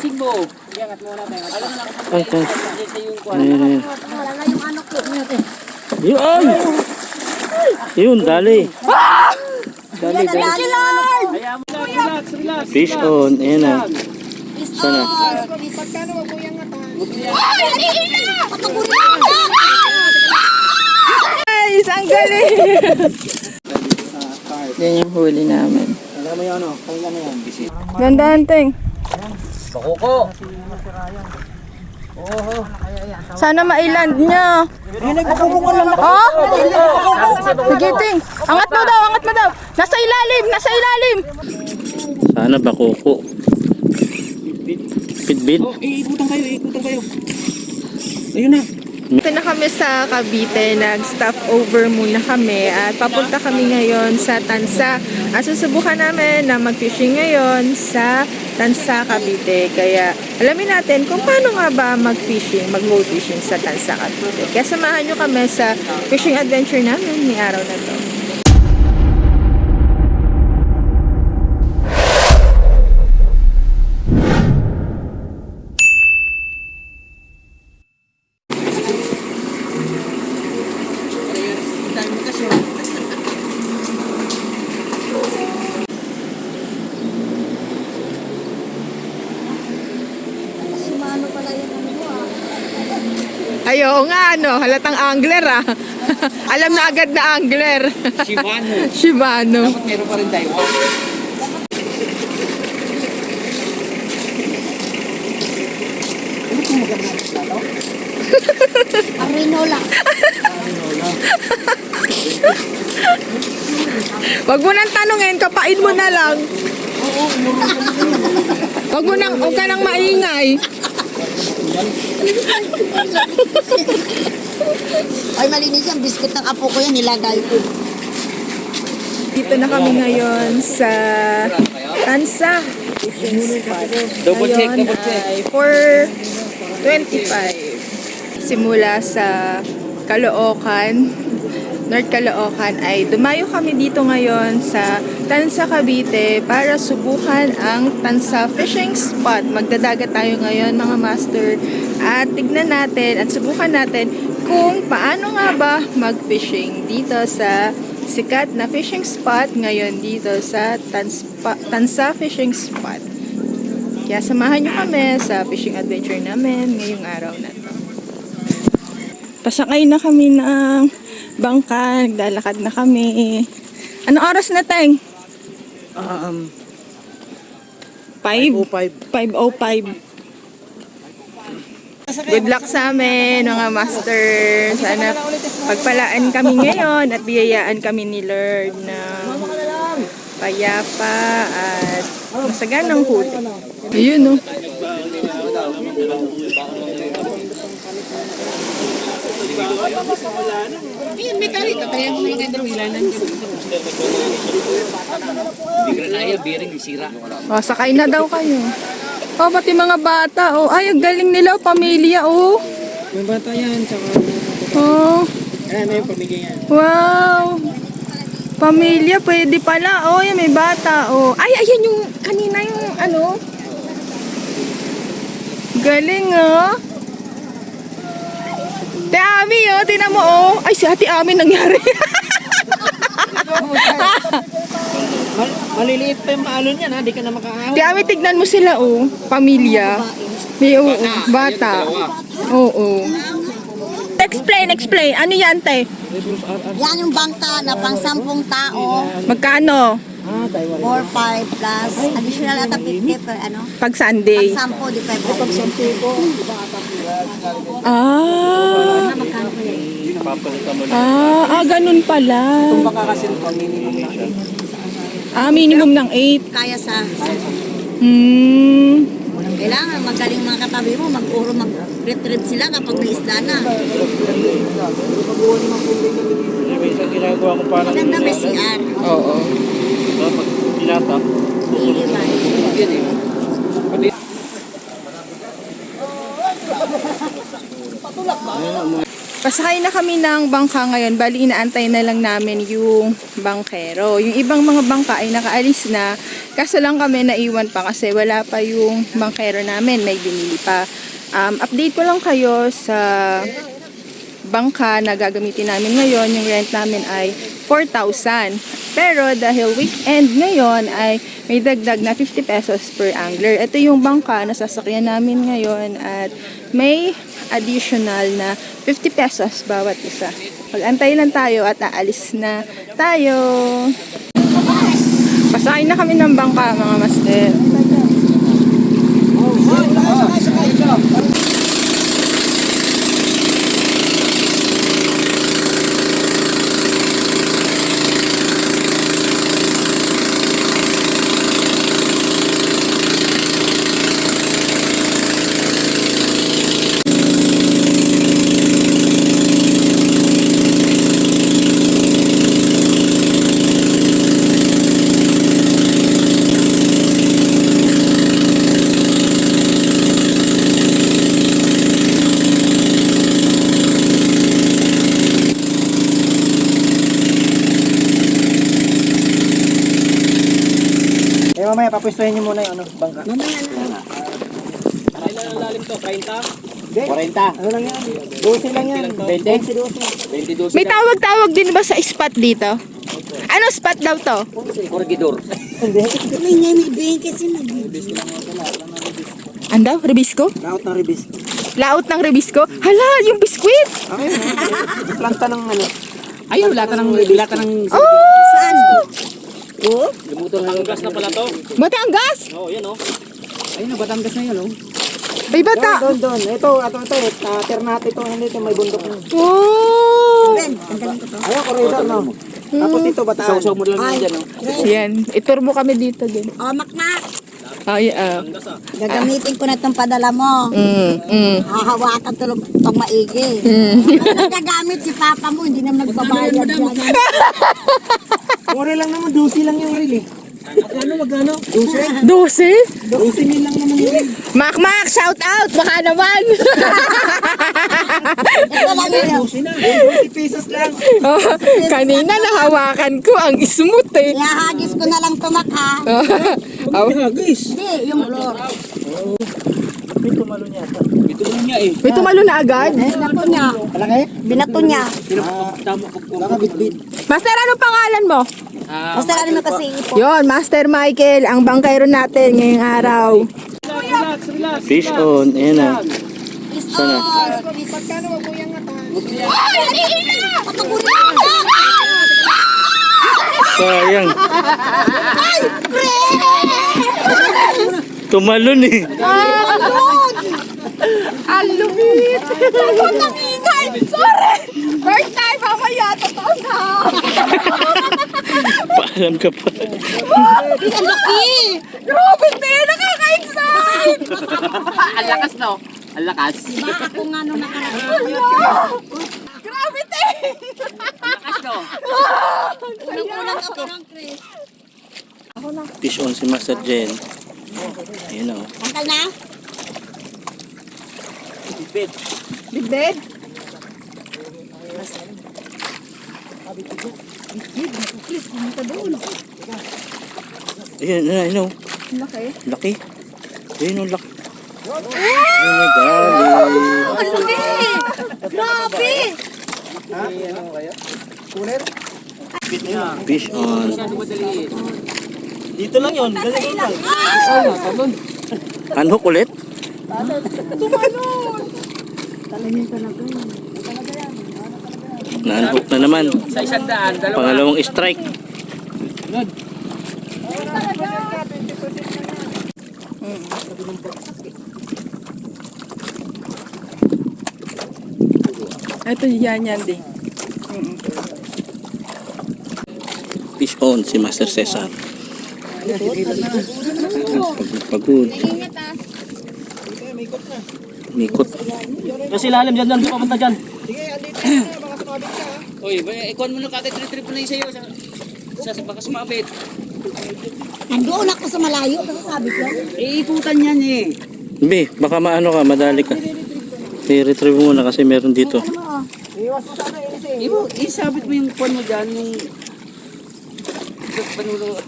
fishing mo. Iangat mo natin. Alam mo na kapag Ay, ay. sa yung kuwan. Wala na yung anak ko. Yun! Yun, dali. Dali, dali. Thank you, Lord! Kaya mo lang, relax, relax. Fish on. Ayan na. Sana. Pagkano wag mo yung ngata? Guys, ang galing! Yan yung huli namin. Alam mo yun, ano? Kaya na yan. Gandaan, Teng. Bakuko. Sana mailand niya. Oh! Sige, Teng. Angat mo daw, angat mo daw. Nasa ilalim, nasa ilalim. Sana bakuko. Pitbit. Ikutan kayo. Ayun na. Ito na kami sa Cavite, nag-stop over muna kami at papunta kami ngayon sa Tansa. At susubukan namin na mag-fishing ngayon sa Tansa, Cavite. Kaya alamin natin kung paano nga ba mag-fishing, mag-boat fishing sa Tansa, Cavite. Kaya samahan nyo kami sa fishing adventure namin ni araw na to. Ayo nga, ano, halatang angler ah. Alam na agad na angler. Shimano. Shimano. Dapat meron pa rin Daiwa. Arinola. Wag mo nang tanungin, kapain mo na lang. Wag ka nang maingay. Ay, malinis yung biskuit ng apo ko yan, nilagay ko. Dito na kami ngayon sa Tansa. Double check. Ngayon ay 4:25. Simula sa Caloocan, North Caloocan ay dumayo kami dito ngayon sa Tansa, Cavite para subukan ang Tansa fishing spot. Magdadagat tayo ngayon mga master at tignan natin at subukan natin kung paano nga ba mag-fishing dito sa sikat na fishing spot ngayon dito sa Tansa fishing spot. Kaya samahan nyo kami sa fishing adventure namin ngayong araw na to. Pasakay na kami ng bangka, naglalakad na kami. Anong oras na, Teng? 5:05. Good luck sa amin, mga master. Sana pagpalaan kami ngayon at biyayaan kami ni Lord na payapa at masaganang huli. Ayun, no? Oh, sakay na daw kayo. Oh, pati mga bata. Oh, ay, ang galing nila. Pamilya, oh. May bata yan. Tsaka... Oh. Ayan na yung pamilya yan. Wow. Pamilya, pwede pala. Oh, yan, may bata. Oh. Ay, ayan yung kanina yung ano. Galing, oh. Ate Ami, oh. Tinan mo, oh. Ay, si Ate Ami nangyari. Maliliit pa yung maalon yan, ha? Di ka na makaahon. Ate Ami, tignan mo sila, oh. Pamilya. May, oh, bata. Oo. Explain. Ano yan, te? Yan yung bangka na pang 10 tao. Magkano? 4, 5 plus additional ata 50 per ano. Pag Sunday. Pag 10, di pa pag 10. Ah. Magkano ko yan? Ganun pala. Baka kasi minimum na siya. Minimum ng 8. Kaya sa kailangan magaling mga katabi mo, mag-uro, mag-retrieve sila kapag may isda na. Minsan ginagawa ko parang... Maganda may CR. Oo. Pag pinata. Hindi ba? Pasakay na kami ng bangka ngayon. Bali, inaantay na lang namin yung bangkero. Yung ibang mga bangka ay nakaalis na. Kaso lang kami naiwan pa kasi wala pa yung bangkero namin. May binili pa. Update ko lang kayo sa bangka na gagamitin namin ngayon. Yung rent namin ay 4,000. Pero dahil weekend ngayon ay may dagdag na 50 pesos per angler. Ito yung bangka na sasakyan namin ngayon at may additional na 50 pesos bawat isa. Mag-antay lang tayo at aalis na tayo. Pasakay na kami ng bangka mga master. Eh mamaya, papwestuhin niyo muna yung ano, bangka. Mamaya na. Kailan ang lalim to? 30? 40. Ano lang yan? 12 lang yan. 20? 12. May tawag-tawag din ba sa spot dito? Ano spot daw to? Corregidor. Hindi. May nga may ibigay kasi Andaw? Rebisco? Laot ng ribis. Laot ng Rebisco? Hala, yung biskwit! Okay. Planta ng ano. Ayun, lata ng Oh! Saan? Oo. Ang gas na pala to. Batangas! Oo, yan oh. Ayun, Batangas na yan oh. May bata! Doon. Ito. Ternate ito. Nandito may bundok na. Oh! Ben, ang galing ko to. Ayun, corridor no. Tapos ito, Bataan. Sausaw mo lang Ay, yan oh. Yan. Itur mo kami dito din. oh, makmak. Ay, Gagamitin ko na itong padala mo. Hahawakan to pag maigi. Nagagamit si papa mo, hindi naman nagbabayad yan. Mura lang naman, 12 lang yung reel eh. Magkano? 12? 12? 12 mil lang naman yung reel. Mak, shout out! Baka naman! Ito lang yun. 12 na. 20 pesos lang. Oh, kanina nahawakan ko ang smooth eh. Ihahagis ko na lang tumak ha. Guys. Hindi, yung floor. May tumalo niya eh. May tumalo na agad? Binato niya. Malaki? Binato niya. Baka bitbit. Master, ano pangalan mo? Basta ano mo kasi ipo. Yon, Master Michael, ang bangkayro natin ngayong araw. Fish on. Ayan na. Is Sana? on. Pagkano wag mo yung ngata? Ay, halina! Patugunin mo! Sayang. Ay, pre! Tumalon eh. Ang lumit! Huwag nang ingay! Sorry! First time, mamaya, totoo na! Paalam ka pa. Ang laki! Grabe, te! Nakaka-excite! Ang lakas no? Ang lakas. Diba ako nga nung nakaraan? Grabe, te! Lakas no? Unang-unang ako ng Chris. Fish on si Master Jen. Ayan o. Tangkal na? Bitbit. Bigbed? Ayan, ayan o. Laki. Laki. Ayan o, laki. Oh my God. Ang laki! Grabe! Fish on. Dito lang yun. Galing lang. Unhook ulit? Na-unhook na naman. Sa 100, Pangalawang strike. Ito yan din. Fish on si Master Cesar. Pagod. Mikot. Kasi lalim dyan, di papunta dyan. Uy, ikon mo na kate trip na yung sa'yo. Sa baka sumabit. Nandoon ako sa malayo kasi sabi ko. Iiputan yan eh. Be, baka maano ka, madali ka. I-retrieve mo muna kasi meron dito. Ano mo? Isabit mo yung pan mo dyan, yung... Sa panulo.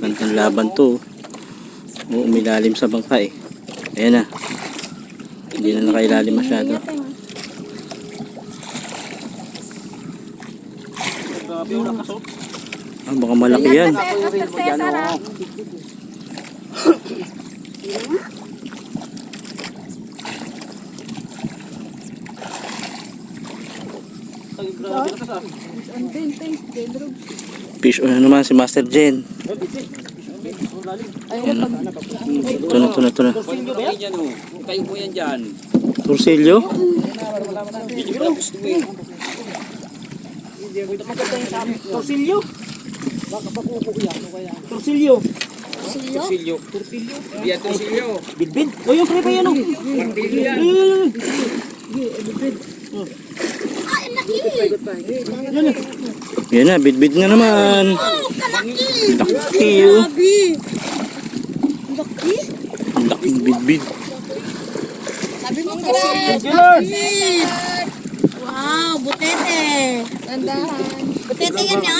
Ang laban to. Umilalim sa bangka eh. Ayan na. Hindi na nakailalim masyado. Ah, baka malaki yan. Fish on na naman si Master Jen. Ayan. Ito na. Kayo po yan dyan. Torsilyo? Torsilyo. Torsilyo. Tursilyo. Yan, tursilyo. Bidbid. O yung pre pa yan o. Tursilyo yan. Ay, laki! Yan na, bidbid nga naman. Kalaki! Laki oh. Grabe! Laki? Ang laking bidbid. Sabi mo kasi, wow, butete. Tandahan. Butete yan ya?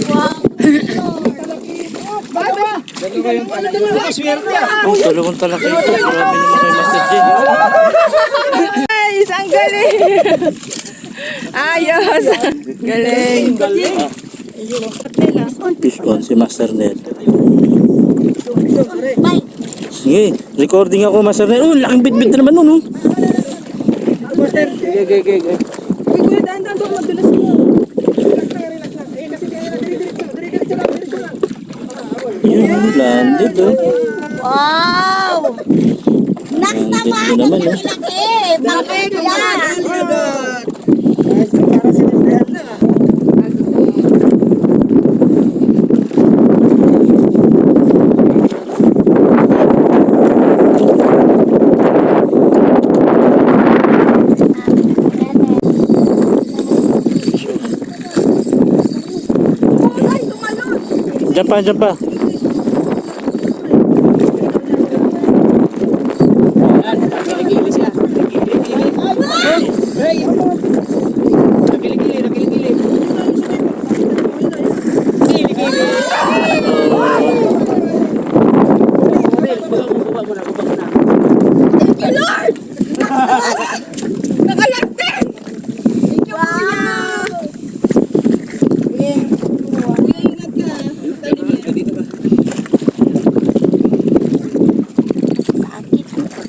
Wow. Oh, dalawang talaki ito. Grabe naman kay Master Jen. Guys, ang galing! Ayos! Galing! Fish on si Master Ned. Bye. Sige, recording ako Master Ned. Oh, laking bidbid na naman nun. Oh. Yun, landed oh. Wow! Next naman, Ito naman, ang laki. Bakit yan? Diyan pa. Nakili siya. Nakili. Thank you, Lord! Nakalagte! Thank you, wow!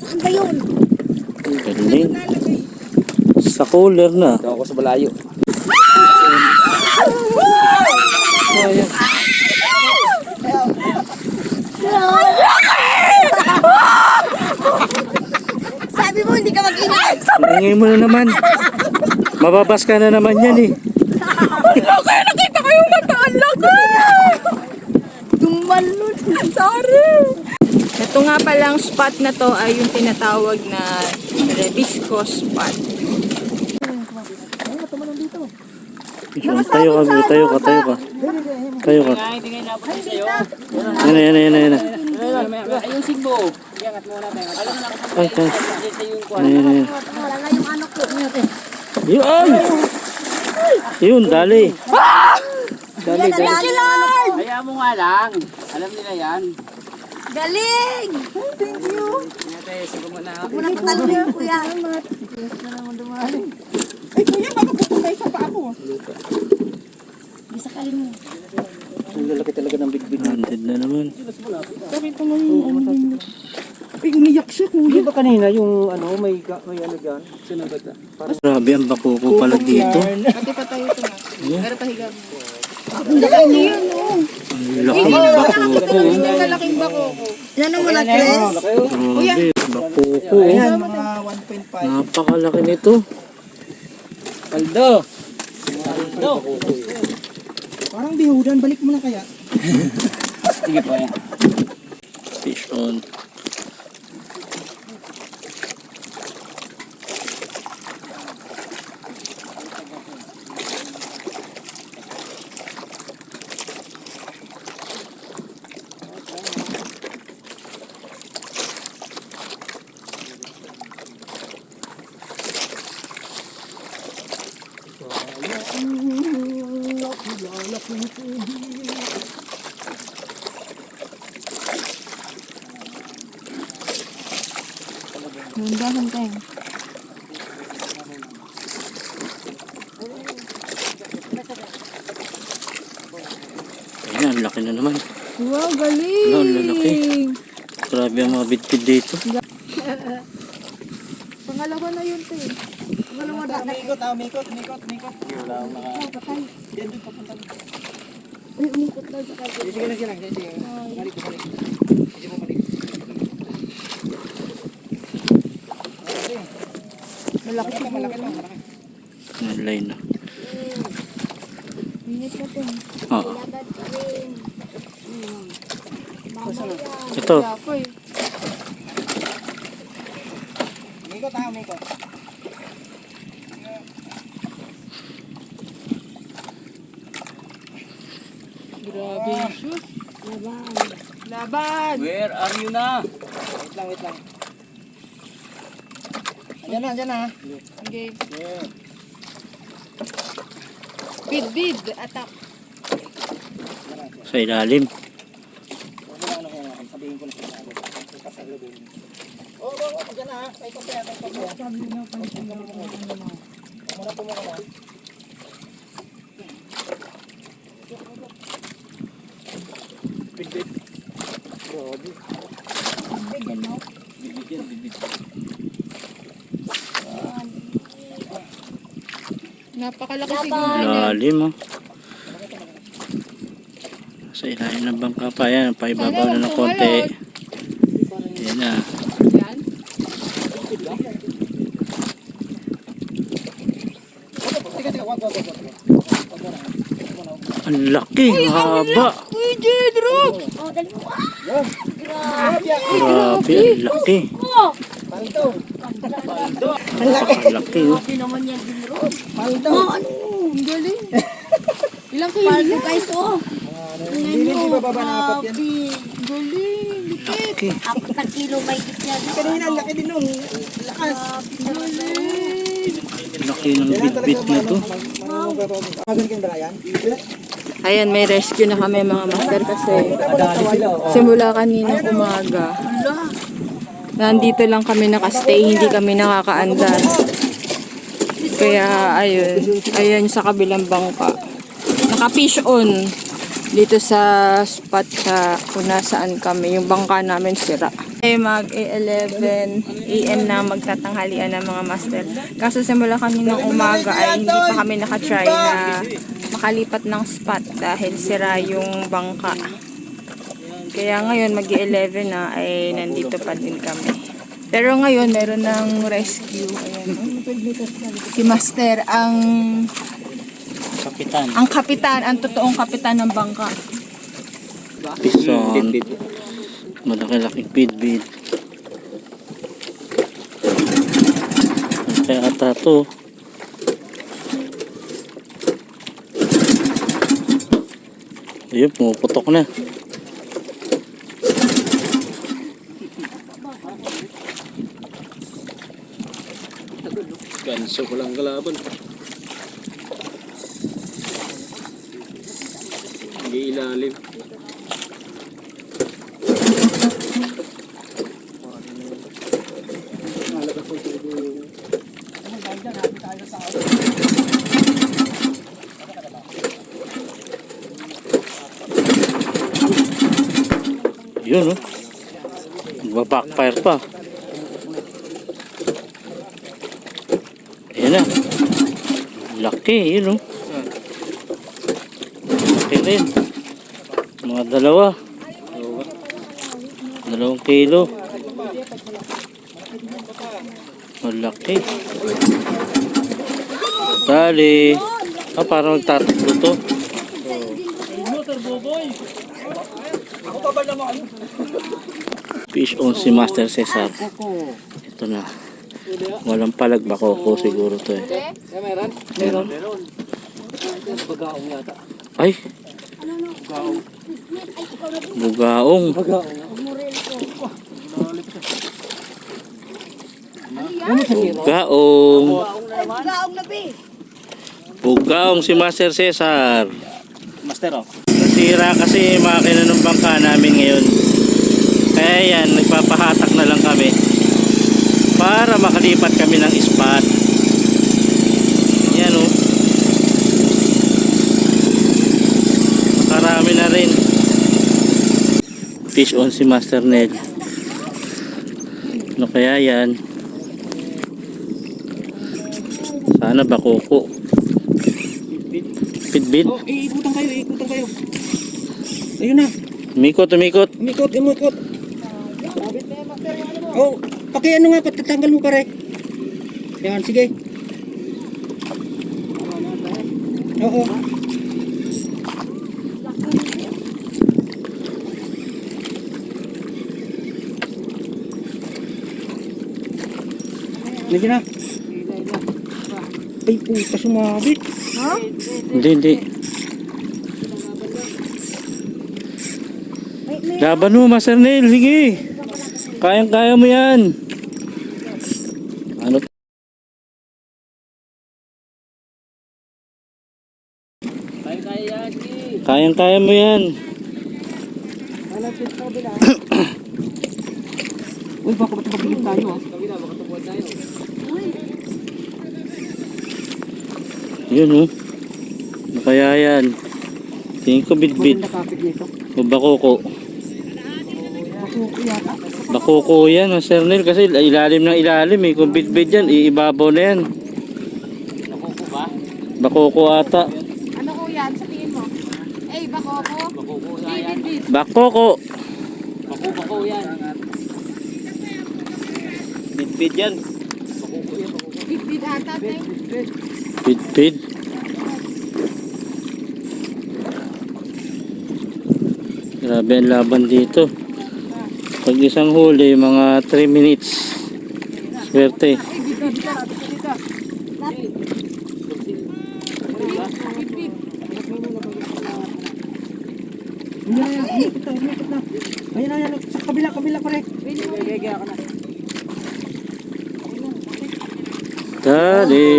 Saan ba yun? Galing. Sa cooler na. Ito ako sa balayo. Sabi mo, hindi ka mag-ingat. Ingay mo na naman. Mababas ka na naman yan eh. Laki! Nakita ko yung mata! Ang laki! Tumalun. Sorry. Ito nga palang spot na to ay yung tinatawag na Rebisco spot. Tayo ka. Tayo ka. Hindi nga inabot sa'yo. Yan na. Ayun sigbo. Iangat mo natin. Alam mo na ako. Ay. Ito yung kwan. Ayan. Wala nga yung ano ko. Yun! Yun, dali. Dali. Lord! Kaya mo nga lang. Alam nila yan. Galing! Thank you. Ate, sigbo mo na. Muna talbin, kuya. Ay, kuya, baka pupuntay sa paa ko. Bisa kalin mo. Ang lalaki talaga ng bidbid. Landed na naman. Ay, umiyak siya, kuya. Di ba kanina yung ano, may ano dyan? Sinagot na. Grabe ang bakuko pala dito. Ate, patay ito nga. Pero pahiga mo. Ang laking bakuko. Ang kalaking bako ko. Yan ang wala, Chris. Grabe, bakuko. Ayan, mga 1.5. Napakalaki nito. Paldo. Parang bihudan, balik mo na kaya. Sige po yan. Fish on. Handa, hanteng. Ayan, ang laki na naman. Wow, galing! Ano, ang lalaki. Grabe ang mga bitbit dito. Pangalawa na yun, te. Umikot, umikot. Wala akong naka... Yan doon, papunta doon. Uy, umikot daw sa kayo. Sige lang. Balik. Sige mo balik. Malaki. Ang line na. Init na, te. Oo. Labad ka rin. Ito. Wala ko eh. Umikot. Grabe yung shoes. Laban! Where are you na? Wait lang. Diyan na. Okay. Bid, attack. Sa ilalim. Sabihin ko na sa ano. Diyan na. Ay, kaya. Muna po muna. Big. Grabe. Napakalaki siguro niya. Lalim oh. Sa ilalim ng bangka pa yan. Paibabaw na ng konti. Ayan na. Yan. Wag. Ang laki. Ang haba. Uy, Jedro! Oh, dali mo. Grabe. Ang laki. Paldo. Ang laki oh. Hindi naman yan din ron. Paldo. Ang galing. Ilang kilo Paldo yan? guys, oh. Hindi bababa ng apat yan. Galing. Laki. 4 kilo may yan. Kanina, ang laki din nun. Lakas. Laki ng bitbit na to. Magan kayo ba yan? Ayan, may rescue na kami mga master kasi simula kaninang umaga. Nandito lang kami nakastay, hindi kami nakakaandar. Kaya ayun sa kabilang bangka. Naka-fish on dito sa spot sa kung nasaan kami. Yung bangka namin sira. Mag 11 AM na magtatanghalian ng mga master. Kaso simula kami ng umaga ay hindi pa kami nakatry na makalipat ng spot dahil sira yung bangka. Kaya ngayon mag 11 na ay nandito pa din kami. Pero ngayon meron ng rescue. Ayan. Si Master ang kapitan, ang totoong kapitan ng bangka. Pison. Malaki-laking bitbit. Kaya ata to. Ayun, pumuputok na. Ganso ko lang kalaban. Hindi ilalim. Yun oh. Magbabackfire pa. Ayan na. Laki, yun oh. Laki rin. Mga dalawa. 2 kilo. Malaki. Dali. Parang magtatakbo to. Fish on si Master Cesar. Ito na. Walang palag, bako siguro to eh. Meron. Bagaong yata. Ay! Bugaong. Bugaong. Gaong na be. Bugaong si Master Cesar. master oh. Nasira kasi yung makina ng bangka namin ngayon. Kaya yan, nagpapahatak na lang kami para makalipat kami ng spot. Yan oh. Makarami na rin. Fish on si Master Nel. Ano kaya yan? Sana bakoko. Pitbit. Oh, iikutan kayo. Ayun na. Umikot. Umikot. Oh, pakiano nga, patatanggal mo pare. Yan, sige. Oo. Lagi na. Ay, puta, sumabit. Hindi. Laban mo, Master Neil. Sige. Kayang-kaya mo yan. Ano? Kayang-kaya mo yan. Uy, baka ba't mabigit tayo ah? Yun oh. Ano kaya yan? Tingin ko bitbit. Nakapit nito. O bakoko. Bakoko yan, Master Neil. Kasi ilalim ng ilalim eh. Kung bitbit yan, iibabaw na yan. Bakoko ba? Bakoko ata. Ano ko yan? Sabihin mo. Eh, bako ko. Bakoko na yan. Bakoko. Bako yan. Bitbit yan. Bit ata, te. Bitbit. Grabe ang laban dito. Pag isang huli, mga 3 minutes. Swerte. Ayan. Sa kabila pare. Dali.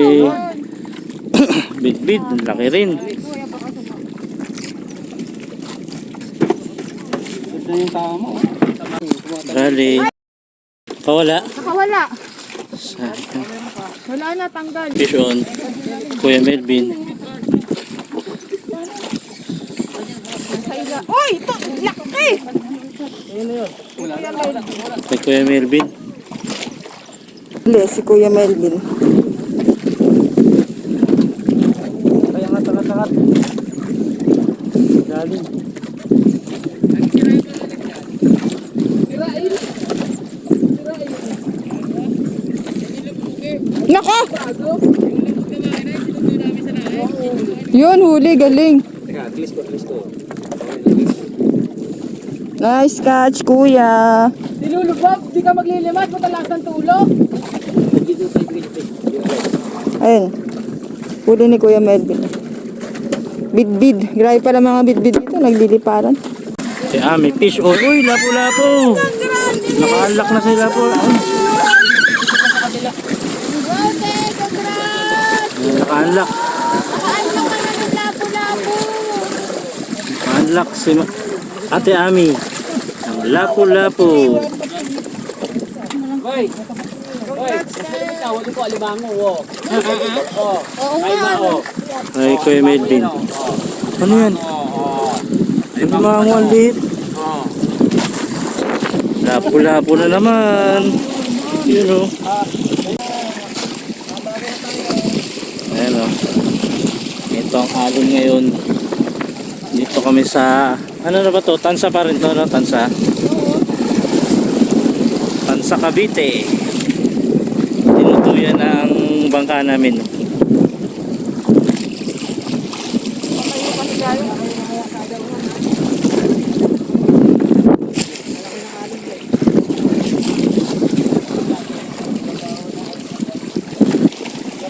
Bitbit, ang laki rin. Ganda yung tama oh. Dali. Kawala. Nakawala. Sayang. Wala na, tanggal. Fish on. Kuya Melvin. Uy! Ito! Laki! Kay Kuya Melvin. Si Kuya Melvin. Kaya nga takat. Dali. Nako! Yun, huli, galing. Teka, at least ko. Nice catch, kuya. Nilulubog, di ka maglilimat, matalas ng tulo. Ayun. Huli ni Kuya Melvin. Bidbid. Grabe pala mga bidbid dito. Nagliliparan. Si Ami fish on. Uy, lapo-lapo. Nakaalak na sila po. Nakaalak. Nakaalak si Ate Ami. Ang lapo-lapo. Hoy, tawag ko alimango oh. Ay ba oh. Ay, Kuya Melvin. Ano yan? Ay, mga liit. Lapo-lapo na naman. Yun o. Ayan o. Ito ang alon ngayon. Dito kami sa, ano na ba to? Tansa pa rin to, no? Tansa. Tansa Cavite. Tinutuyan ang bangka namin.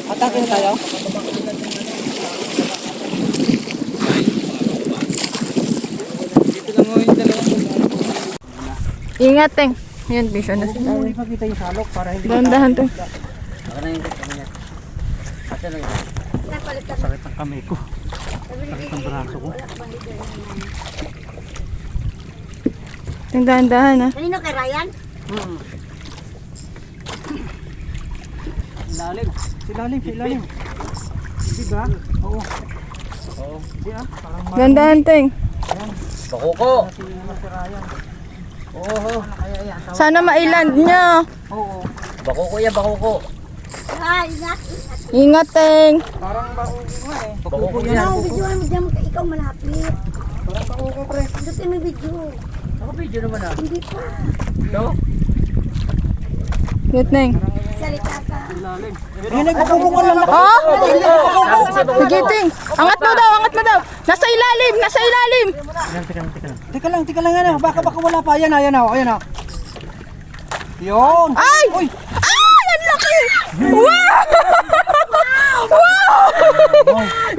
Atake na tayo. Ingat, Teng. Yan, vision na sila. Hindi pa kita yung salok para hindi Dahan-dahan, Teng. Sakit ang kamay ko. Yung dahan-dahan ha. Kanino kay Ryan? Ilalim. Ilalim. Diba? Oo. Dahan-dahan, Teng. Bakuko. Sana mailand niya. Bakuko yan, bakuko. Ay, ingat. Ingat, Teng. Bakuko yan. Ano, video mo dyan, ikaw malapit. Parang bakuko, pre. Gusto mo video. Ako video naman ah. Hindi pa. No? Good, Teng. Salita ka. Ayun, nagbakuko ka lang. Oh! Sige, Teng. Angat mo daw. Nasa ilalim. Teka lang ano. Baka wala pa. Ayan na. Yun. Ay! Uy! Ay! Ang laki! Wow! Wow!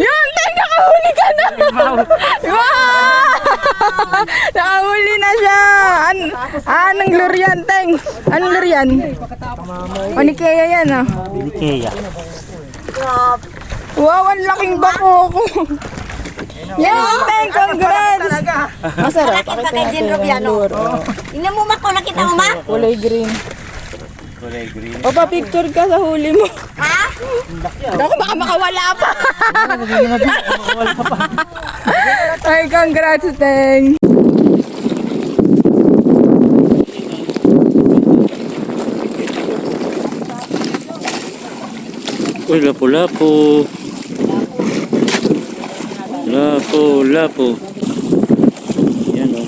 Yun, Teng, nakahuli ka na! Wow! Nakahuli na siya! Anong lure yan, Teng? Anong lure yan? O, ni Kea yan, ah. Ikea. Wow, ang laking bako ko! Yan, Teng! Congrats! Masarap. Bakit pa kay Jin Rubiano? Tingnan mo ma ko, nakita mo ma? Kulay green. O, pa-picture ka sa huli mo. Ha? Ako baka makawala pa. Ay, congrats, Teng. Uy, lapo-lapo. Lapo-lapo. Yan o.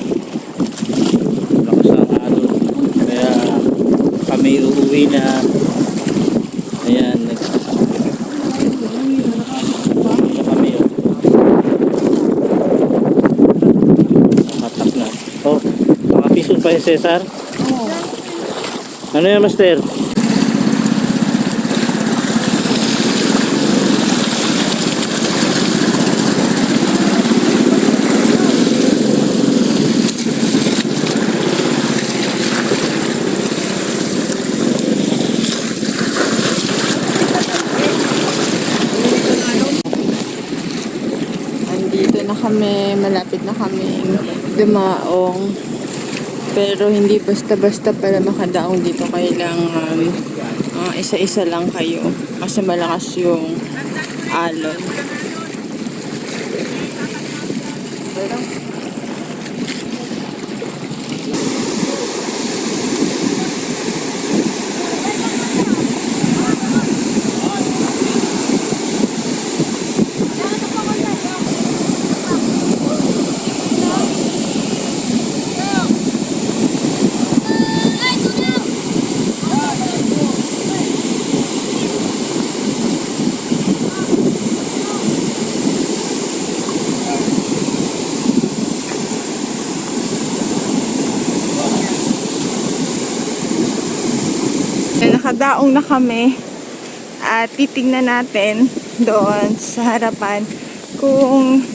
Lakas ang alon. Kaya kami uuwi na. Ayan. Kami o. Nakatak na. Oh, makapisong pa yung Cesar? Ano yan, Master? Andito na kami, malapit na kaming dumaong. Pero hindi basta-basta para makadaong dito. Kailangan isa-isa lang kayo. Kasi malakas yung alon. Nakadaong na kami at titingnan natin doon sa harapan kung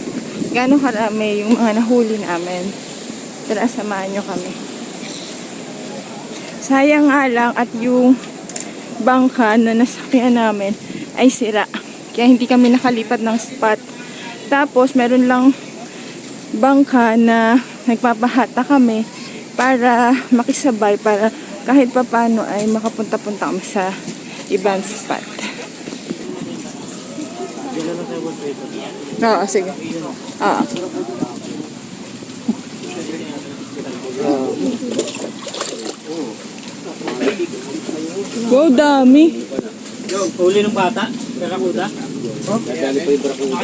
gaano karami yung mga nahuli namin. Tara, samahan nyo kami. Sayang nga lang at yung bangka na nasakyan namin ay sira. Kaya hindi kami nakalipat ng spot. Tapos meron lang bangka na nagpapahata kami para makisabay, para kahit pa paano ay makapunta-punta kami sa ibang spot. Oo, sige. Oo. Wow, dami. Huli ng bata. Barakuda. Dali pa yung barakuda.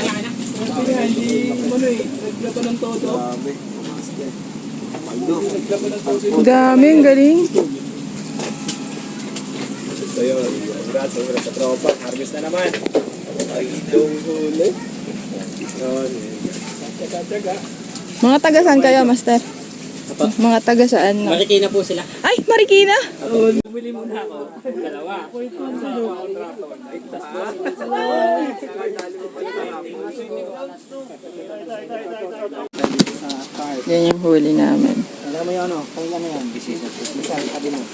Hindi naglaban ng todo. Dami, ang galing. So yun, congrats sa tropa. Harvest na naman. Ay, itong huli. Yun. Tsaga-tsaga. Mga taga saan kayo, Master? Mga taga saan? Marikina po sila. Ay, Marikina! Bumili muna ako. Dalawa. Yan yung huli namin. Alam mo yun, ano? Kaya mo yan. Bisisa. Sabi mo.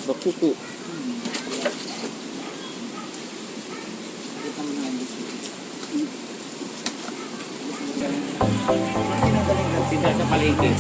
Bakuko. Tinda sa palengke.